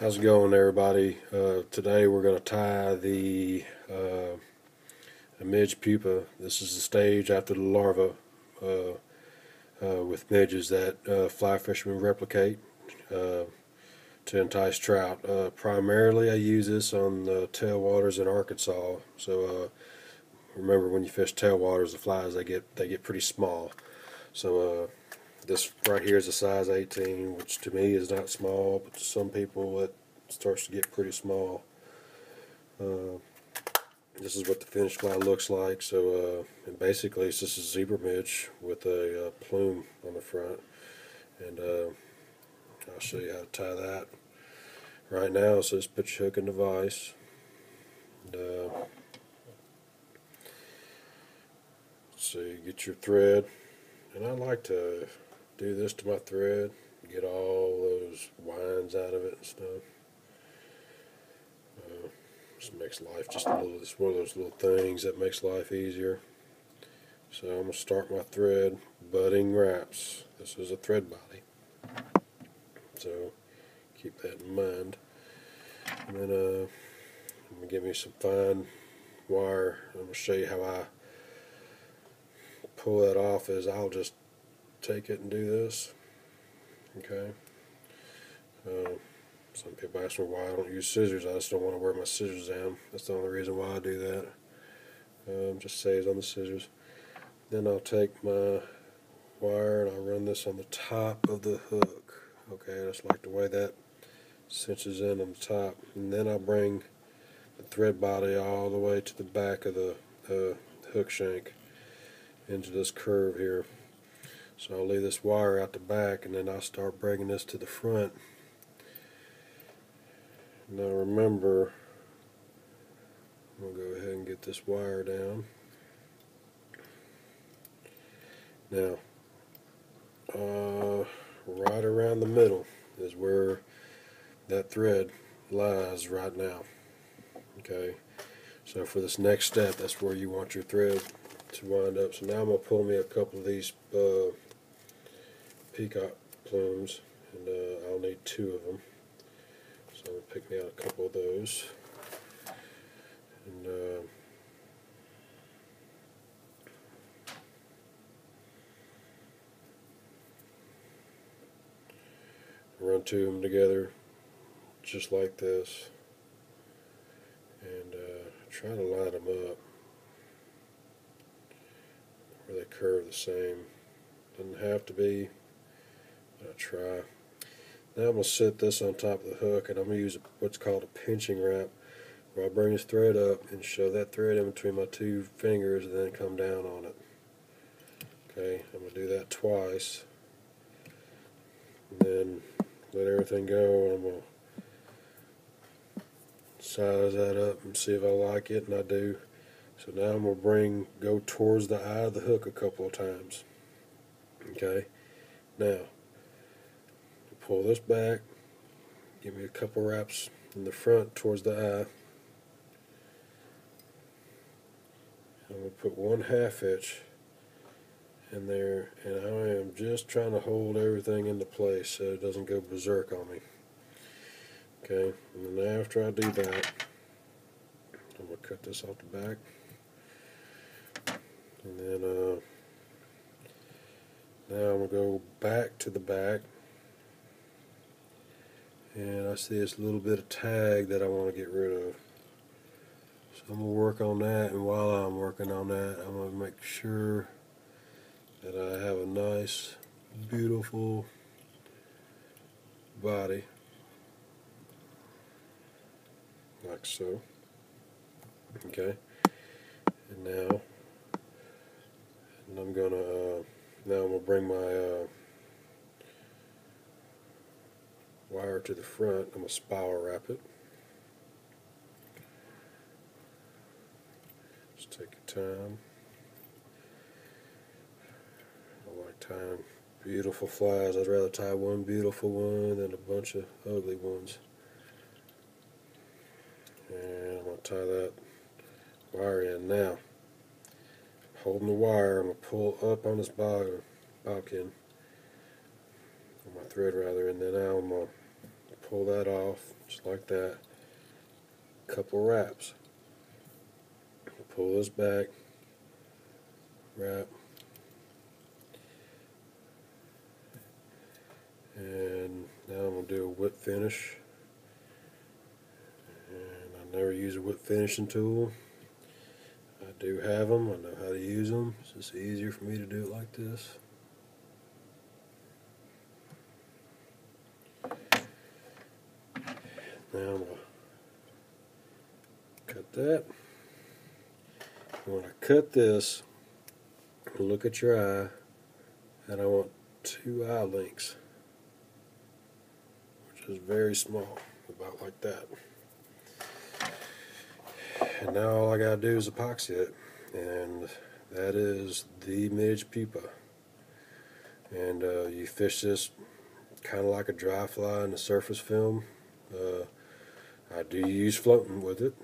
How's it going, everybody? Today we're going to tie the Midge Pupa. This is the stage after the larva with midges that fly fishermen replicate to entice trout. Primarily I use this on the tailwaters in Arkansas. So remember, when you fish tailwaters, the flies they get pretty small. So this right here is a size 18, which to me is not small, but to some people it starts to get pretty small. This is what the finished fly looks like. So and basically it's just a zebra midge with a plume on the front, and I'll show you how to tie that right now. So just put your hook in the vise, and so you get your thread, and I like to do this to my thread, get all those winds out of it and stuff. Just makes life just a little, it's one of those little things that makes life easier. So I'm going to start my thread, budding wraps. This is a thread body, so keep that in mind. And then I'm going to give me some fine wire. I'm going to show you how I pull that off. Is I'll just take it and do this. Okay. Some people ask me why I don't use scissors. I just don't want to wear my scissors down. That's the only reason why I do that. Just saves on the scissors. Then I'll take my wire and I'll run this on the top of the hook. Okay, that's like the way that cinches in on the top. And then I'll bring the thread body all the way to the back of the hook shank into this curve here. So I'll leave this wire out the back, and then I'll start bringing this to the front. Now remember, I'm going to go ahead and get this wire down. Now, right around the middle is where that thread lies right now. Okay, so for this next step, that's where you want your thread to wind up. So now I'm going to pull me a couple of these peacock plumes, and I'll need 2 of them. So I'm going to pick me out a couple of those, and run 2 of them together just like this, and try to line them up where they curve the same. Doesn't have to be, but I try. Now I'm going to set this on top of the hook, and I'm going to use what's called a pinching wrap, where I bring this thread up and shove that thread in between my 2 fingers and then come down on it. Okay, I'm going to do that twice, and then let everything go, and I'm going to size that up and see if I like it, and I do. So now I'm going to go towards the eye of the hook a couple of times. Okay, now pull this back, give me a couple wraps in the front towards the eye. I'm going to put 1/2 inch in there, and I am just trying to hold everything into place so it doesn't go berserk on me. Okay, and then after I do that, I'm going to cut this off the back, and then now I'm going to go back to the back, and I see this little bit of tag that I want to get rid of. So I'm going to work on that, and while I'm working on that, I'm going to make sure that I have a nice, beautiful body, like so. Okay, and now I'm gonna bring my wire to the front. I'm gonna spiral wrap it. Just take your time. I like tying beautiful flies. I'd rather tie one beautiful one than a bunch of ugly ones. And I'm going to tie that wire in now. Holding the wire, I'm going to pull up on this bodkin, on my thread rather, and then now I'm going to pull that off just like that. Couple wraps. Pull this back, wrap, and now I'm going to do a whip finish. And I never use a whip finishing tool. I do have them. I know how to use them. It's just easier for me to do it like this. Now I'm going to cut that. When I cut this, look at your eye, and I want 2 eye links, which is very small, about like that. And now all I gotta do is epoxy it, and that is the Midge Pupa. And you fish this kind of like a dry fly in the surface film. I do use floating with it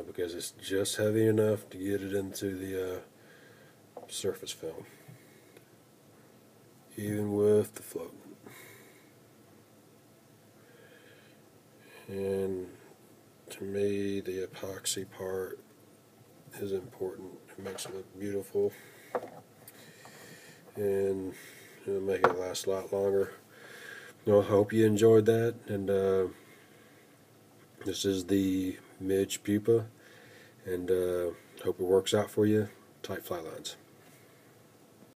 because it's just heavy enough to get it into the surface film, even with the floating. And to me, the epoxy part is important. It makes it look beautiful, and it'll make it last a lot longer. I hope you enjoyed that, and this is the Midge Pupa, and hope it works out for you. Tight fly lines.